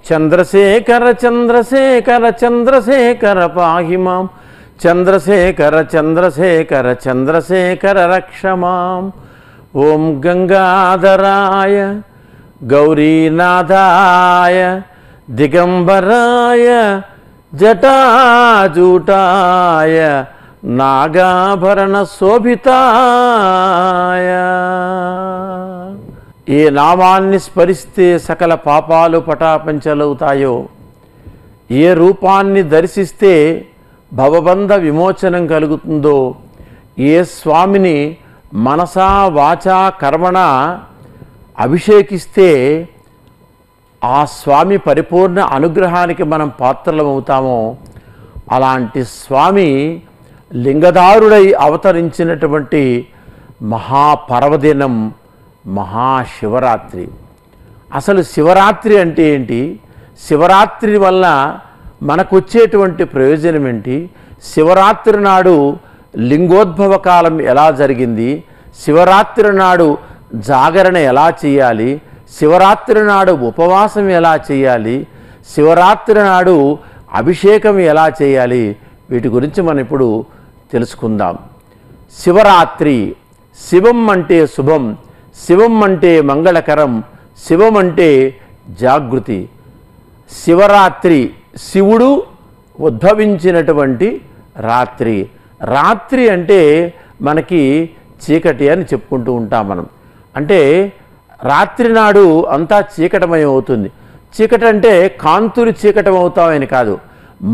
చంద్రశేఖర చంద్రశేఖర చంద్రశేఖర పాహి మాం, చంద్రశేఖర చంద్రశేఖర చంద్రశేఖర రక్ష మాం. ఓం గంగాధరాయ గౌరీనాథాయ దిగంబరాయ జటాజూటాయ నాగాభరణ శోభితాయ. ఏ నామాన్ని స్మరిస్తే సకల పాపాలు పటాపంచలవుతాయో, ఏ రూపాన్ని దర్శిస్తే భవబంధ విమోచనం కలుగుతుందో, ఏ స్వామిని మనసా వాచా కర్మణ అభిషేకిస్తే ఆ స్వామి పరిపూర్ణ అనుగ్రహానికి మనం పాత్రలమవుతామో, అలాంటి స్వామి లింగధారుడై అవతరించినటువంటి మహాపర్వదినం మహాశివరాత్రి. అసలు శివరాత్రి అంటే ఏంటి? శివరాత్రి వల్ల మనకు వచ్చేటువంటి ప్రయోజనం ఏంటి? శివరాత్రి నాడు లింగోద్భవ కాలం ఎలా జరిగింది? శివరాత్రి నాడు జాగరణ ఎలా చేయాలి? శివరాత్రి నాడు ఉపవాసం ఎలా చేయాలి? శివరాత్రి నాడు అభిషేకం ఎలా చేయాలి? వీటి గురించి మనం ఇప్పుడు తెలుసుకుందాం. శివరాత్రి, శివం అంటే శుభం, శివం అంటే మంగళకరం, శివం అంటే జాగృతి. శివరాత్రి శివుడు ఉద్భవించినటువంటి రాత్రి. రాత్రి అంటే మనకి చీకటి అని చెప్పుకుంటూ ఉంటాం మనం. అంటే రాత్రి నాడు అంతా చీకటమయం అవుతుంది. చీకటి అంటే కాంతులు చీకటం అవుతామని కాదు,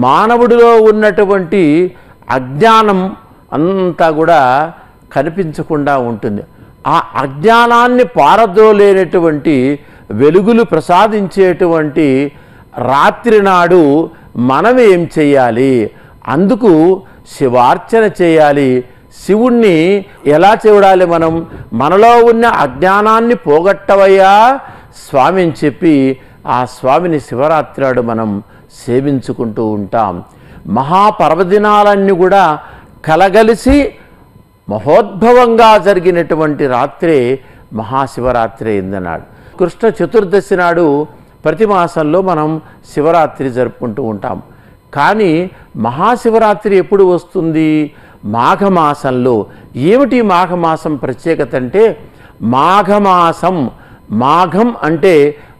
మానవుడిలో ఉన్నటువంటి అజ్ఞానం అంతా కూడా కనిపించకుండా ఉంటుంది. ఆ అజ్ఞానాన్ని పారద్రోలేనటువంటి వెలుగులు ప్రసాదించేటువంటి రాత్రి నాడు మనం ఏం చేయాలి? అందుకు శివార్చన చేయాలి. శివుణ్ణి ఎలా చూడాలి? మనం మనలో ఉన్న అజ్ఞానాన్ని పోగొట్టవయ్యా స్వామి అని చెప్పి ఆ స్వామిని శివరాత్రి నాడు మనం సేవించుకుంటూ ఉంటాం. మహాపర్వదినాలన్నీ కూడా కలగలిసి మహోద్భవంగా జరిగినటువంటి రాత్రే మహాశివరాత్రి అయిందన్నాడు. కృష్ణ చతుర్దశి నాడు ప్రతి మాసంలో మనం శివరాత్రి జరుపుకుంటూ ఉంటాం. కానీ మహాశివరాత్రి ఎప్పుడు వస్తుంది? మాఘమాసంలో. ఏమిటి మాఘమాసం ప్రత్యేకత అంటే, మాఘమాసం, మాఘం అంటే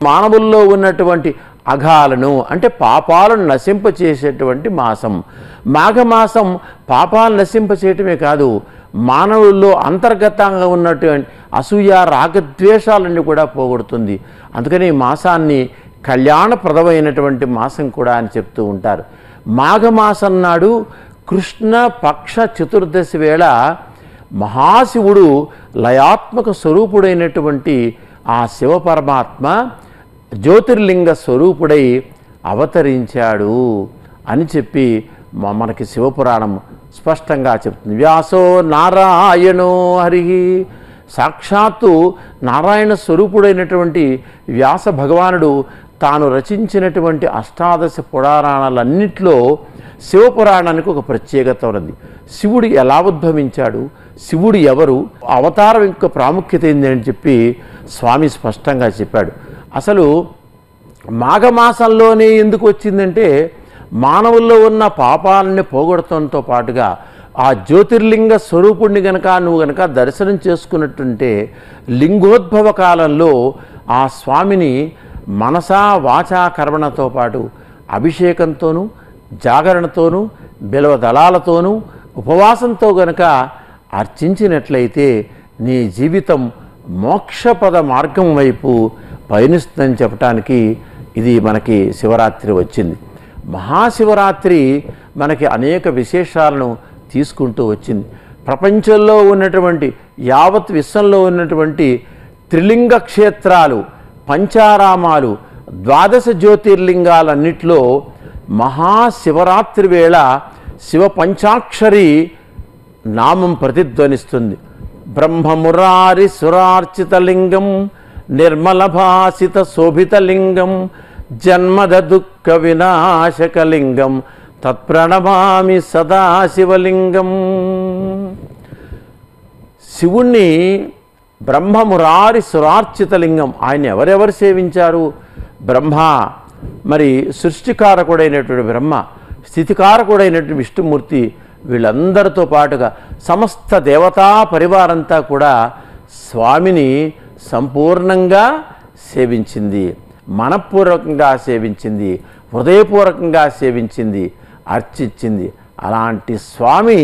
మానవుల్లో ఉన్నటువంటి అఘాలను అంటే పాపాలను నశింపచేసేటువంటి మాసం. మాఘమాసం పాపాలను నశింపచేయటమే కాదు, మానవుల్లో అంతర్గతంగా ఉన్నటువంటి అసూయ రాగద్వేషాలన్నీ కూడా పోగొడుతుంది. అందుకని ఈ మాసాన్ని కళ్యాణప్రదమైనటువంటి మాసం కూడా అని చెప్తూ ఉంటారు. మాఘమాసం నాడు కృష్ణ పక్ష చతుర్దశి వేళ మహాశివుడు లయాత్మక స్వరూపుడైనటువంటి ఆ శివపరమాత్మ జ్యోతిర్లింగ స్వరూపుడై అవతరించాడు అని చెప్పి మనకి శివపురాణం స్పష్టంగా చెప్తుంది. వ్యాసో నారాయణో హరి, సాక్షాత్తు నారాయణ స్వరూపుడైనటువంటి వ్యాస భగవానుడు తాను రచించినటువంటి అష్టాదశ పురాణాలన్నింటిలో శివపురాణానికి ఒక ప్రత్యేకత ఉన్నది. శివుడు ఎలా ఉద్భవించాడు, శివుడు ఎవరు, అవతారం యొక్క ప్రాముఖ్యత ఏందని చెప్పి స్వామి స్పష్టంగా చెప్పాడు. అసలు మాఘమాసంలోనే ఎందుకు వచ్చిందంటే, మానవుల్లో ఉన్న పాపాలని పోగొడటంతో పాటుగా ఆ జ్యోతిర్లింగ స్వరూపుణ్ణి నువ్వు గనక దర్శనం చేసుకున్నట్టుంటే లింగోద్భవ కాలంలో ఆ స్వామిని మనసా వాచా కర్మణతో పాటు అభిషేకంతోనూ జాగరణతోనూ బిల్వ దళాలతోనూ ఉపవాసంతో గనక అర్చించినట్లయితే నీ జీవితం మోక్షపద మార్గం వైపు పయనిస్తుందని చెప్పడానికి ఇది మనకి శివరాత్రి వచ్చింది. మహాశివరాత్రి మనకి అనేక విశేషాలను తీసుకుంటూ వచ్చింది. ప్రపంచంలో ఉన్నటువంటి యావత్ విశ్వంలో ఉన్నటువంటి త్రిలింగ క్షేత్రాలు, పంచారామాలు, ద్వాదశ జ్యోతిర్లింగాలన్నిటిలో మహాశివరాత్రి వేళ శివ పంచాక్షరి నామం ప్రతిధ్వనిస్తుంది. బ్రహ్మమురారి సురార్చితలింగం నిర్మలభాసిత శోభితలింగం జన్మద దుఃఖ వినాశకలింగం తత్ప్రణమామి సదాశివలింగం. శివుణ్ణి బ్రహ్మమురారి సురార్చితలింగం, ఆయన ఎవరెవరు సేవించారు? బ్రహ్మ, మరి సృష్టికారకుడైనటువంటి బ్రహ్మ, స్థితికారకుడైనటువంటి విష్ణుమూర్తి, వీళ్ళందరితో పాటుగా సమస్త దేవతా పరివారంతా కూడా స్వామిని సంపూర్ణంగా సేవించింది, మనఃపూర్వకంగా సేవించింది, హృదయపూర్వకంగా సేవించింది, అర్చించింది. అలాంటి స్వామి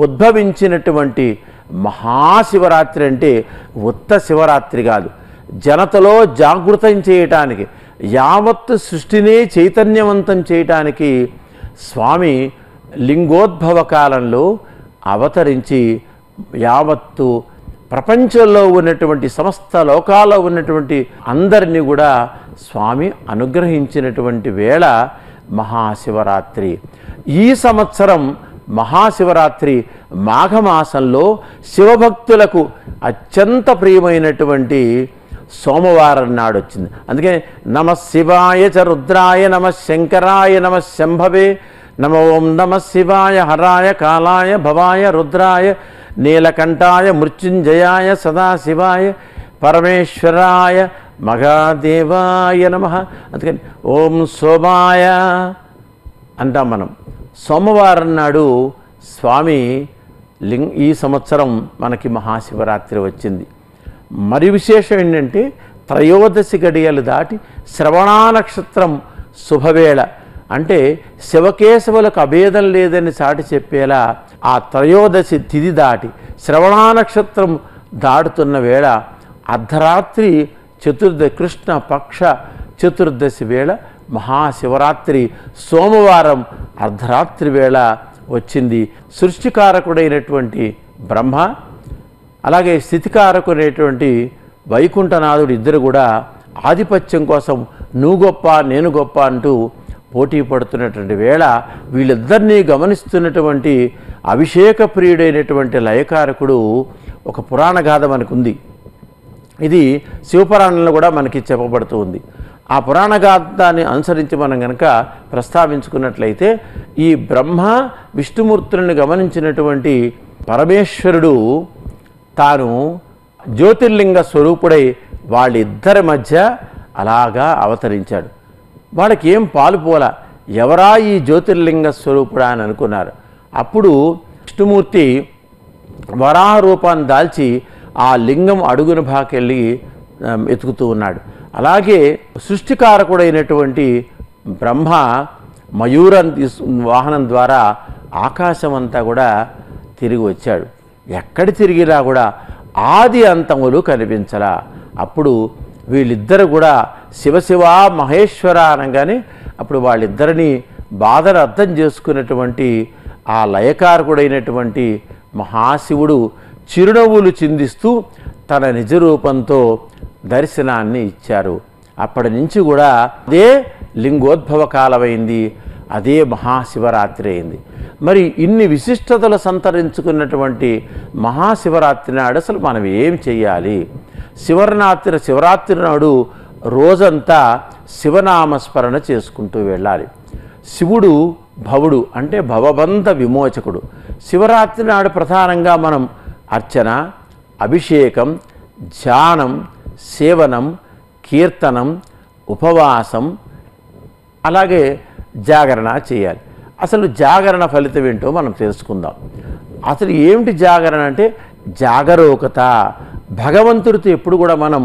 ఉద్భవించినటువంటి మహాశివరాత్రి అంటే ఉత్త శివరాత్రి కాదు, జనతలో జాగృతం చేయటానికి, యావత్తు సృష్టినే చైతన్యవంతం చేయటానికి స్వామి లింగోద్భవ కాలంలో అవతరించి యావత్తు ప్రపంచంలో ఉన్నటువంటి సమస్త లోకాల్లో ఉన్నటువంటి అందరినీ కూడా స్వామి అనుగ్రహించినటువంటి వేళ మహాశివరాత్రి. ఈ సంవత్సరం మహాశివరాత్రి మాఘమాసంలో శివభక్తులకు అత్యంత ప్రియమైనటువంటి సోమవారం నాడు వచ్చింది. అందుకని నమ శివాయ చ రుద్రాయ, నమ శంకరాయ, నమ శంభవే, నమ ఓం నమ శివాయ హరాయ కాలాయ భవాయ రుద్రాయ నీలకంఠాయ మృత్యుంజయాయ సదాశివాయ పరమేశ్వరాయ మహాదేవాయ నమ. అందుకని ఓం సోమాయ అంటాం మనం. సోమవారం నాడు స్వామి ఈ సంవత్సరం మనకి మహాశివరాత్రి వచ్చింది. మరి విశేషం ఏంటంటే త్రయోదశి గడియలు దాటి శ్రవణా నక్షత్రం శుభవేళ, అంటే శివకేశవులకు అభేదం లేదని చాటి చెప్పేలా ఆ త్రయోదశి తిథి దాటి శ్రవణా నక్షత్రం దాటుతున్న వేళ అర్ధరాత్రి కృష్ణ పక్ష చతుర్దశి వేళ మహాశివరాత్రి సోమవారం అర్ధరాత్రి వేళ వచ్చింది. సృష్టికారకుడైనటువంటి బ్రహ్మ, అలాగే స్థితికారకుడైనటువంటి వైకుంఠనాథుడు ఇద్దరు కూడా ఆధిపత్యం కోసం నువ్వు గొప్ప నేను గొప్ప అంటూ పోటీ పడుతున్నటువంటి వేళ వీళ్ళిద్దరినీ గమనిస్తున్నటువంటి అభిషేక ప్రియుడైనటువంటి లయకారకుడు ఒక పురాణ గాథ మనకుంది. ఇది శివపురాణంలో కూడా మనకి చెప్పబడుతూ ఉంది. ఆ పురాణ గాథాన్ని అనుసరించి మనం కనుక ప్రస్తావించుకున్నట్లయితే ఈ బ్రహ్మ విష్ణుమూర్తులను గమనించినటువంటి పరమేశ్వరుడు తాను జ్యోతిర్లింగ స్వరూపుడై వాళ్ళిద్దరి మధ్య అలాగా అవతరించాడు. వాళ్ళకి ఏం పాలుపోల, ఎవరా ఈ జ్యోతిర్లింగ స్వరూపుడా అని అనుకున్నారు. అప్పుడు విష్ణుమూర్తి వరాహ రూపాన్ని దాల్చి ఆ లింగం అడుగున భాకెళ్ళి ఎతుకుతూ ఉన్నాడు. అలాగే సృష్టికారకుడైనటువంటి బ్రహ్మ మయూరం వాహనం ద్వారా ఆకాశం అంతా కూడా తిరిగి వచ్చాడు. ఎక్కడి తిరిగినా కూడా ఆది అంతములు కనిపించలా. అప్పుడు వీళ్ళిద్దరు కూడా శివశివ మహేశ్వర అనగానే అప్పుడు వాళ్ళిద్దరిని బాధను అర్థం చేసుకున్నటువంటి ఆ లయకారకుడైనటువంటి మహాశివుడు చిరునవ్వులు చిందిస్తూ తన నిజరూపంతో దర్శనాన్ని ఇచ్చారు. అప్పటి నుంచి కూడా అదే లింగోద్భవ కాలమైంది, అదే మహాశివరాత్రి అయింది. మరి ఇన్ని విశిష్టతలు సంతరించుకున్నటువంటి మహాశివరాత్రి నాడు అసలు మనం ఏం చెయ్యాలి? శివరాత్రి నాడు రోజంతా శివనామస్మరణ చేసుకుంటూ వెళ్ళాలి. శివుడు భవుడు అంటే భవబంధ విమోచకుడు. శివరాత్రి నాడు ప్రధానంగా మనం అర్చన, అభిషేకం, ధ్యానం, సేవనం, కీర్తనం, ఉపవాసం, అలాగే జాగరణ చేయాలి. అసలు జాగరణ ఫలితం ఏంటో మనం తెలుసుకుందాం. అసలు ఏమిటి జాగరణ అంటే జాగరూకత. భగవంతుడితో ఎప్పుడు కూడా మనం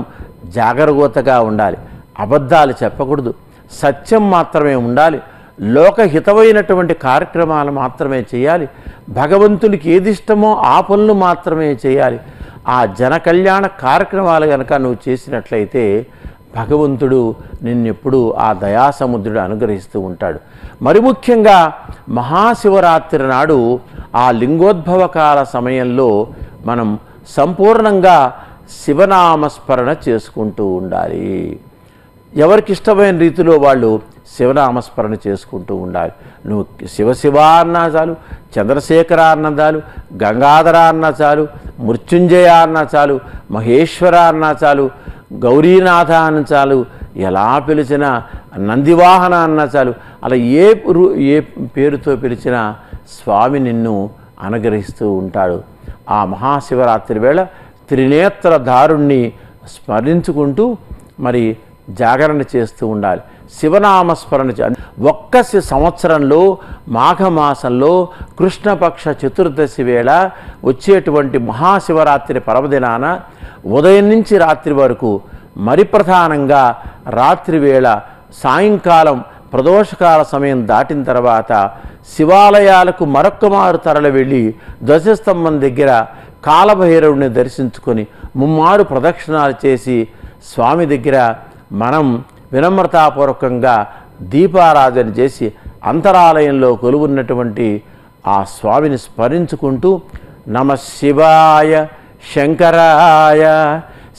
జాగరూకతగా ఉండాలి. అబద్ధాలు చెప్పకూడదు, సత్యం మాత్రమే ఉండాలి, లోకహితమైనటువంటి కార్యక్రమాలు మాత్రమే చేయాలి, భగవంతునికి ఏది ఇష్టమో ఆ పనులు మాత్రమే చేయాలి. ఆ జన కళ్యాణ కార్యక్రమాలు కనుక నువ్వు చేసినట్లయితే భగవంతుడు నిన్నెప్పుడు ఆ దయాసముద్రుడు అనుగ్రహిస్తూ ఉంటాడు. మరి ముఖ్యంగా మహాశివరాత్రి నాడు ఆ లింగోద్భవ కాల సమయంలో మనం సంపూర్ణంగా శివనామస్మరణ చేసుకుంటూ ఉండాలి. ఎవరికి ఇష్టమైన రీతిలో వాళ్ళు శివనామస్మరణ చేసుకుంటూ ఉండాలి. నువ్వు శివశివ అన్నా చాలు, చంద్రశేఖర అన్నా చాలు, గంగాధర అన్నా చాలు, మృత్యుంజయ అన్నా చాలు, మహేశ్వర అన్నా చాలు, గౌరీనాథ అన్న చాలు, ఎలా పిలిచినా, నందివాహన అన్నా చాలు, అలా ఏ పేరుతో పిలిచినా స్వామి నిన్ను అనుగ్రహిస్తూ ఉంటాడు. ఆ మహాశివరాత్రి వేళ త్రినేత్రధారుణ్ణి స్మరించుకుంటూ మరి జాగరణ చేస్తూ ఉండాలి. శివనామస్మరణ ఒక్క సంవత్సరంలో మాఘమాసంలో కృష్ణపక్ష చతుర్దశి వేళ వచ్చేటువంటి మహాశివరాత్రి పర్వదినాన ఉదయం నుంచి రాత్రి వరకు మరి ప్రధానంగా రాత్రి వేళ సాయంకాలం ప్రదోషకాల సమయం దాటిన తర్వాత శివాలయాలకు మరొక్కమారు తరలి వెళ్ళి ధ్వజస్తంభం దగ్గర కాలభైరవుడిని దర్శించుకొని ముమ్మారు ప్రదక్షిణాలు చేసి స్వామి దగ్గర మనం వినమ్రతాపూర్వకంగా దీపారాధన చేసి అంతరాలయంలో కొలువున్నటువంటి ఆ స్వామిని స్మరించుకుంటూ నమ శివాయ శంకరాయ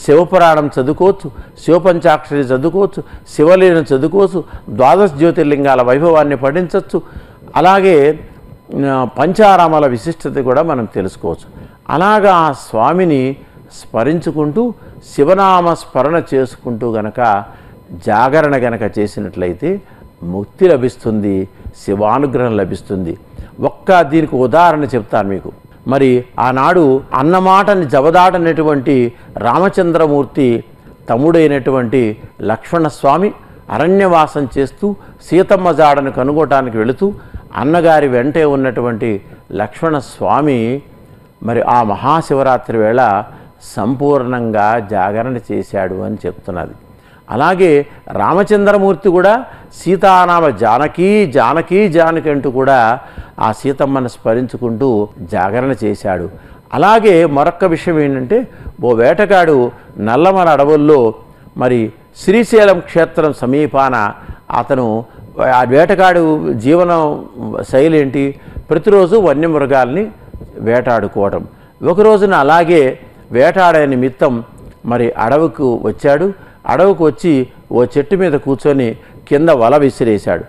శివపురాణం చదువుకోవచ్చు, శివపంచాక్షరి చదువుకోవచ్చు, శివలీలను చదువుకోవచ్చు, ద్వాదశ జ్యోతిర్లింగాల వైభవాన్ని పఠించవచ్చు. అలాగే పంచారామాల విశిష్టత కూడా మనం తెలుసుకోవచ్చు. అలాగా ఆ స్వామిని స్మరించుకుంటూ శివనామ స్మరణ చేసుకుంటూ గనక జాగరణ గనక చేసినట్లయితే ముక్తి లభిస్తుంది, శివానుగ్రహం లభిస్తుంది. దీనికి ఉదాహరణ చెప్తాను మీకు. మరి ఆనాడు అన్నమాటని జవదాటనటువంటి రామచంద్రమూర్తి తమ్ముడైనటువంటి లక్ష్మణస్వామి అరణ్యవాసం చేస్తూ సీతమ్మ జాడను కనుగొనడానికి వెళుతూ అన్నగారి వెంటే ఉన్నటువంటి లక్ష్మణస్వామి మరి ఆ మహాశివరాత్రి వేళ సంపూర్ణంగా జాగరణ చేశాడు అని చెప్తున్నది. అలాగే రామచంద్రమూర్తి కూడా సీతానామ జానకీ జానకీ జానకి అంటూ కూడా ఆ సీతమ్మను స్మరించుకుంటూ జాగరణ చేశాడు. అలాగే మరొక విషయం ఏంటంటే, ఓ వేటగాడు నల్లమల అడవుల్లో మరి శ్రీశైలం క్షేత్రం సమీపాన అతను ఆ వేటగాడు జీవన శైలి ఏంటి, ప్రతిరోజు వన్యమృగాల్ని వేటాడుకోవటం. ఒక రోజున అలాగే వేటాడే నిమిత్తం మరి అడవికి వచ్చాడు. అడవికి వచ్చి ఓ చెట్టు మీద కూర్చొని కింద వల విసిరేశాడు.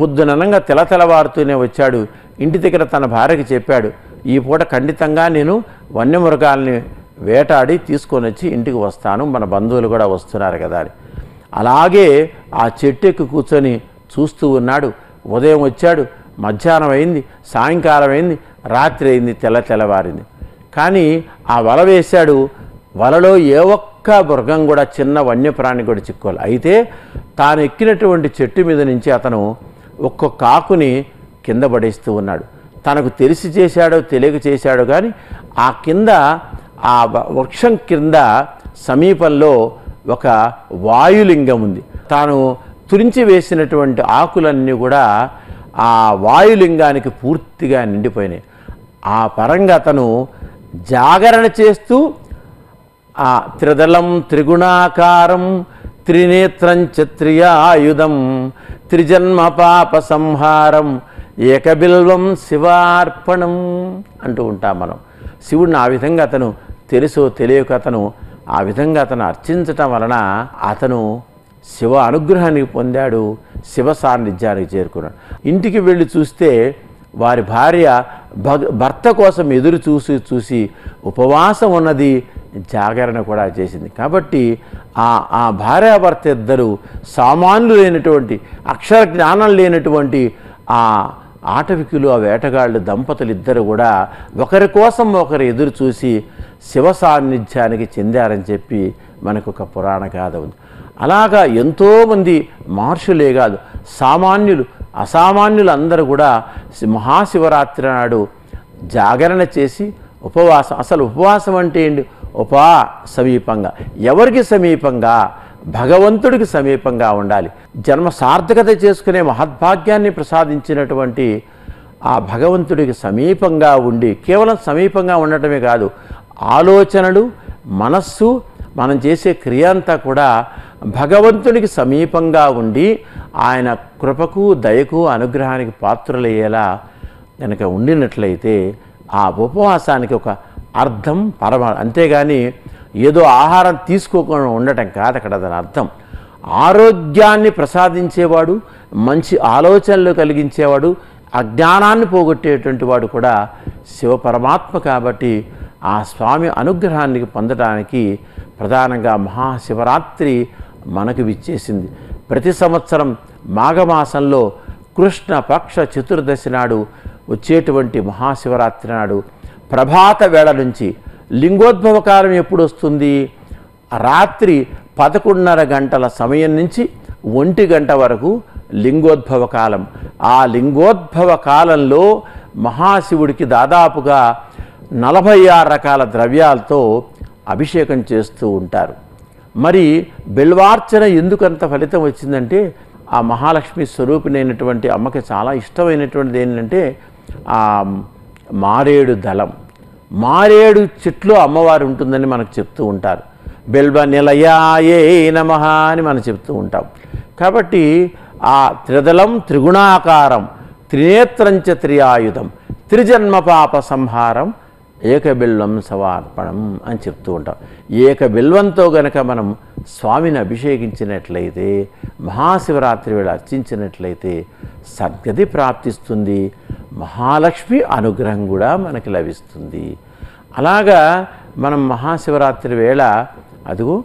పొద్దుననంగా తెల్లవారుతూనే వచ్చాడు. ఇంటి దగ్గర తన భార్యకి చెప్పాడు, ఈ పూట ఖండితంగా నేను వన్యమృగాల్ని వేటాడి తీసుకొని వచ్చి ఇంటికి వస్తాను, మన బంధువులు కూడా వస్తున్నారు కదా అని. అలాగే ఆ చెట్టు ఎక్కి కూర్చొని చూస్తూ ఉన్నాడు. ఉదయం వచ్చాడు, మధ్యాహ్నం అయింది, సాయంకాలం అయింది, రాత్రి అయింది, తెల్లవారింది. కానీ ఆ వల వేశాడు. వలలో ఏ ఒక్క మృగం కూడా, చిన్న వన్యప్రాణి కూడా చిక్కోవాలి. అయితే తాను ఎక్కినటువంటి చెట్టు మీద నుంచి అతను ఒక్కొక్క ఆకుని కింద పడేస్తూ ఉన్నాడు. తనకు తెలిసి చేశాడో తెలియక చేశాడో కానీ ఆ కింద ఆ వృక్షం కింద సమీపంలో ఒక వాయులింగం ఉంది. తాను తురించి వేసినటువంటి ఆకులన్నీ కూడా ఆ వాయులింగానికి పూర్తిగా నిండిపోయినాయి. ఆ పరంగా అతను జాగరణ చేస్తూ ఆ త్రిదళం త్రిగుణాకారం త్రినేత్రం త్రియాయుధం త్రిజన్మ పాప సంహారం ఏకబిల్వం శివార్పణం అంటూ ఉంటాం మనం. శివుడిని ఆ విధంగా అతను తెలుసో తెలియక అతను ఆ విధంగా అతను అర్చించటం వలన అతను శివ అనుగ్రహానికి పొందాడు, శివ సాన్నిధ్యానికి చేరుకున్నాడు. ఇంటికి వెళ్ళి చూస్తే వారి భార్య భర్త కోసం ఎదురు చూసి ఉపవాసం ఉన్నది, జాగరణ కూడా చేసింది. కాబట్టి ఆ భార్యాభర్త ఇద్దరు సామాన్యులు లేనటువంటి, అక్షర జ్ఞానం లేనటువంటి ఆ ఆటవికులు, ఆ వేటగాళ్ళు దంపతులు ఇద్దరు కూడా ఒకరి కోసం ఒకరు ఎదురు చూసి శివ సాన్నిధ్యానికి చెందారని చెప్పి మనకు ఒక పురాణ గాథ ఉంది. అలాగా ఎంతోమంది మహర్షులే కాదు, సామాన్యులు అసామాన్యులు అందరూ కూడా మహాశివరాత్రి నాడు జాగరణ చేసి ఉపవాసం. అసలు ఉపవాసం అంటే ఏంటి? సమీపంగా, ఎవరికి సమీపంగా? భగవంతుడికి సమీపంగా ఉండాలి. జన్మ సార్థకత చేసుకునే మహద్భాగ్యాన్ని ప్రసాదించినటువంటి ఆ భగవంతుడికి సమీపంగా ఉండి, కేవలం సమీపంగా ఉండటమే కాదు, ఆలోచనలు, మనస్సు, మనం చేసే క్రియ అంతా కూడా భగవంతునికి సమీపంగా ఉండి ఆయన కృపకు, దయకు, అనుగ్రహానికి పాత్రులయ్యేలా కనుక ఉండినట్లయితే ఆ ఉపవాసానికి ఒక అర్థం అంతేగాని ఏదో ఆహారం తీసుకోకుండా ఉండటం కాదు అక్కడ దాని అర్థం. ఆరోగ్యాన్ని ప్రసాదించేవాడు, మంచి ఆలోచనలు కలిగించేవాడు, అజ్ఞానాన్ని పోగొట్టేటువంటి వాడు కూడా శివ పరమాత్మ. కాబట్టి ఆ స్వామి అనుగ్రహానికి పొందడానికి ప్రధానంగా మహాశివరాత్రి మనకు విచ్చేసింది. ప్రతి సంవత్సరం మాఘమాసంలో కృష్ణ పక్ష చతుర్దశి నాడు వచ్చేటువంటి మహాశివరాత్రి నాడు ప్రభాత వేళ నుంచి, లింగోద్భవ కాలం ఎప్పుడు వస్తుంది? రాత్రి 11:30 గంటల సమయం నుంచి 1 గంట వరకు లింగోద్భవ కాలం. ఆ లింగోద్భవ కాలంలో మహాశివుడికి దాదాపుగా 46 రకాల ద్రవ్యాలతో అభిషేకం చేస్తూ ఉంటారు. మరి బిల్వార్చన ఎందుకంత ఫలితం వచ్చిందంటే ఆ మహాలక్ష్మి స్వరూపిణైనటువంటి అమ్మకి చాలా ఇష్టమైనటువంటిది ఏంటంటే ఆ మారేడు దళం, మారేడు చెట్లు అమ్మవారు ఉంటుందని మనకు చెప్తూ ఉంటారు. బిల్వ నిలయాయే నమః అని మనం చెప్తూ ఉంటాం. కాబట్టి ఆ త్రిదళం త్రిగుణాకారం త్రినేత్రంచ త్రియాయుధం త్రిజన్మ పాప సంహారం ఏకబిల్వం సవార్పణం అని చెప్తూ ఉంటాం. ఏకబిల్వంతో గనక మనం స్వామిని అభిషేకించినట్లయితే, మహాశివరాత్రి వేళ అర్చించినట్లయితే సద్గతి ప్రాప్తిస్తుంది, మహాలక్ష్మి అనుగ్రహం కూడా మనకి లభిస్తుంది. అలాగా మనం మహాశివరాత్రి వేళ అదిగో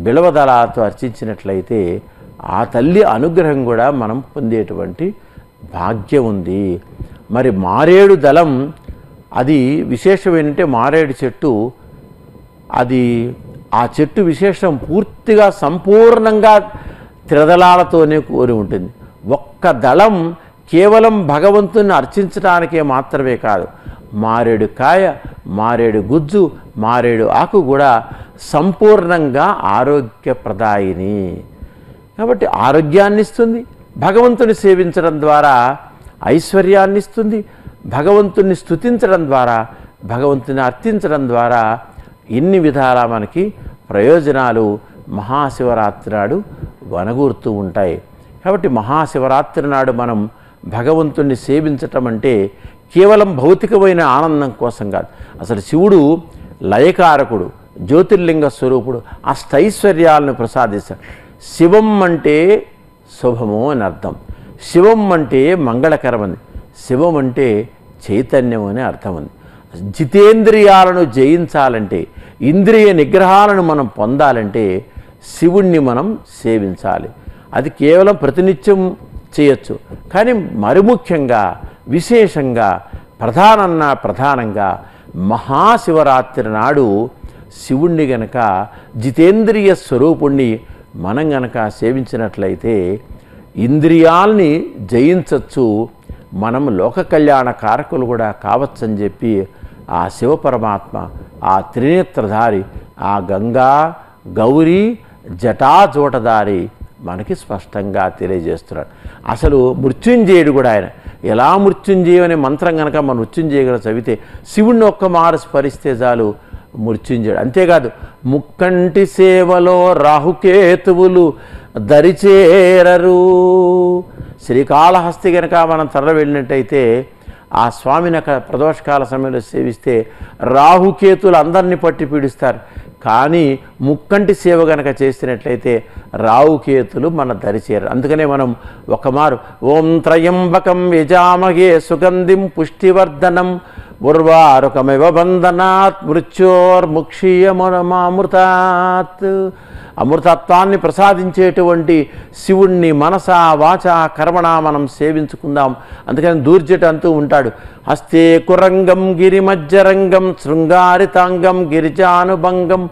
బిలవదళాలతో అర్చించినట్లయితే ఆ తల్లి అనుగ్రహం కూడా మనం పొందేటువంటి భాగ్యం ఉంది. మరి మారేడు దళం అది విశేషం ఏంటంటే మారేడు చెట్టు, అది ఆ చెట్టు విశేషం పూర్తిగా సంపూర్ణంగా త్రిదళాలతోనే కోరి ఉంటుంది. ఒక్క దళం కేవలం భగవంతుని అర్చించడానికే మాత్రమే కాదు, మారేడు కాయ, మారేడు గుజ్జు, మారేడు ఆకు కూడా సంపూర్ణంగా ఆరోగ్యప్రదాయిని. కాబట్టి ఆరోగ్యాన్ని ఇస్తుంది, భగవంతుని సేవించడం ద్వారా ఐశ్వర్యాన్ని ఇస్తుంది, భగవంతుని స్తుతించడం ద్వారా, భగవంతుని అర్చించడం ద్వారా ఇన్ని విధాలా మనకి ప్రయోజనాలు మహాశివరాత్రి నాడు వనగూరుతూ ఉంటాయి. కాబట్టి మహాశివరాత్రి నాడు మనం భగవంతుణ్ణి సేవించటం అంటే కేవలం భౌతికమైన ఆనందం కోసం కాదు. అసలు శివుడు లయకారకుడు, జ్యోతిర్లింగ స్వరూపుడు, అష్టైశ్వర్యాలను ప్రసాదిస్తాడు. శివం అంటే శుభము అని అర్థం, శివం అంటే మంగళకరమని, శివం అంటే చైతన్యం అని అర్థం ఉంది. జితేంద్రియాలను జయించాలంటే, ఇంద్రియ నిగ్రహాలను మనం పొందాలంటే శివుణ్ణి మనం సేవించాలి. అది కేవలం ప్రతినిత్యం చేయొచ్చు, కానీ మరి ముఖ్యంగా విశేషంగా ప్రధానంగా మహాశివరాత్రి నాడు శివుణ్ణి గనక, జితేంద్రియ స్వరూపుణ్ణి మనం గనక సేవించినట్లయితే ఇంద్రియాల్ని జయించవచ్చు, మనం లోక కళ్యాణ కారకులు కూడా కావచ్చని చెప్పి ఆ శివపరమాత్మ, ఆ త్రినేత్రధారి, ఆ గంగా గౌరీ జటాజోటధారి మనకి స్పష్టంగా తెలియజేస్తున్నాడు. అసలు మృత్యుంజయుడు కూడా ఆయన ఎలా మృత్యుంజయం అనే మంత్రం కనుక మన మృత్యుంజయగా చదివితే శివుణ్ణి ఒక్క మారు స్మరిస్తే చాలు మృత్యుంజయుడు. అంతేకాదు ముక్కంటి సేవలో రాహుకేతువులు దరిచేరరు. శ్రీకాళహస్తి కనుక మనం తరలి వెళ్ళినట్టయితే ఆ స్వామిని ప్రదోషకాల సమయంలో సేవిస్తే రాహుకేతులు అందరినీ పట్టి పీడిస్తారు. కానీ ముక్కంటి సేవ గనక చేసినట్లయితే రాహుకేతులు మన దరిచేరరు. అందుకనే మనం ఒకమారు ఓం త్రయంబకం యజామహే సుగంధిం పుష్టివర్ధనం ఉర్వారుకమివ బంధనాత్ మృత్యోర్ముక్షీయమృతాత్, అమృతత్వాన్ని ప్రసాదించేటువంటి శివుణ్ణి మనస వాచ కర్మణ మనం సేవించుకుందాం. అందుకని దూర్జట అంటూ ఉంటాడు, హస్తే కురంగం గిరిమజ్జరంగం శృంగారితాంగం గిరిజానుభంగం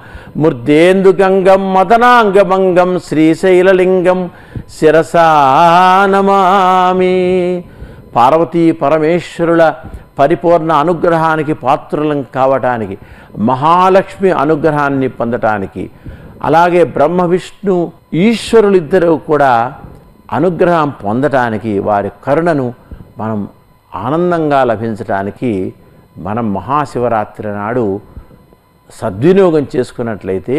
ముర్దేందుగంగం మదనాంగభంగం శ్రీశైలలింగం శిరసా నమామి. పార్వతీ పరమేశ్వరుల పరిపూర్ణ అనుగ్రహానికి పాత్రులం కావటానికి, మహాలక్ష్మి అనుగ్రహాన్ని పొందటానికి, అలాగే బ్రహ్మ విష్ణు ఈశ్వరులిద్దరూ కూడా అనుగ్రహం పొందటానికి, వారి కరుణను మనం ఆనందంగా లభించటానికి మనం మహాశివరాత్రి నాడు సద్వినియోగం చేసుకున్నట్లయితే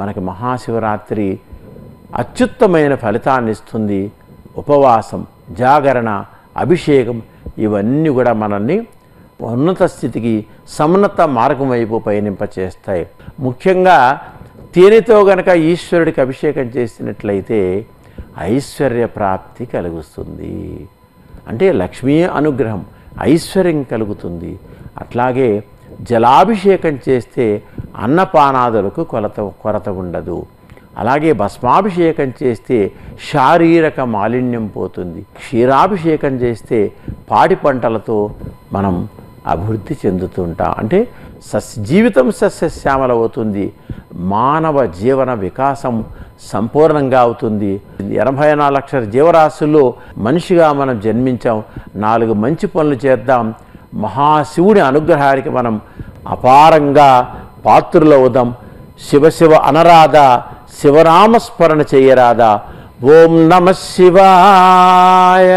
మనకి మహాశివరాత్రి అత్యుత్తమైన ఫలితాన్ని ఇస్తుంది. ఉపవాసం, జాగరణ, అభిషేకం ఇవన్నీ కూడా మనల్ని ఉన్నత స్థితికి, సమున్నత మార్గం వైపు పయనింపచేస్తాయి. ముఖ్యంగా తేనెతో గనక ఈశ్వరుడికి అభిషేకం చేసినట్లయితే ఐశ్వర్య ప్రాప్తి కలుగుతుంది. అంటే లక్ష్మీ అనుగ్రహం, ఐశ్వర్యం కలుగుతుంది. అట్లాగే జలాభిషేకం చేస్తే అన్నపానాదులకు కొరత ఉండదు. అలాగే భస్మాభిషేకం చేస్తే శారీరక మాలిన్యం పోతుంది. క్షీరాభిషేకం చేస్తే పాడి పంటలతో మనం అభివృద్ధి చెందుతుంటాం. అంటే జీవితం సస్యశ్యామల అవుతుంది. మానవ జీవన వికాసం సంపూర్ణంగా అవుతుంది. 84 లక్షల జీవరాశుల్లో మనిషిగా మనం జన్మించాం. 4 మంచి పనులు చేద్దాం. మహాశివుడి అనుగ్రహానికి మనం అపారంగా పాత్రులవుదాం. శివ శివ అనరాదా, శివనామస్మరణ చేయరాదా. ఓం నమః శివాయ.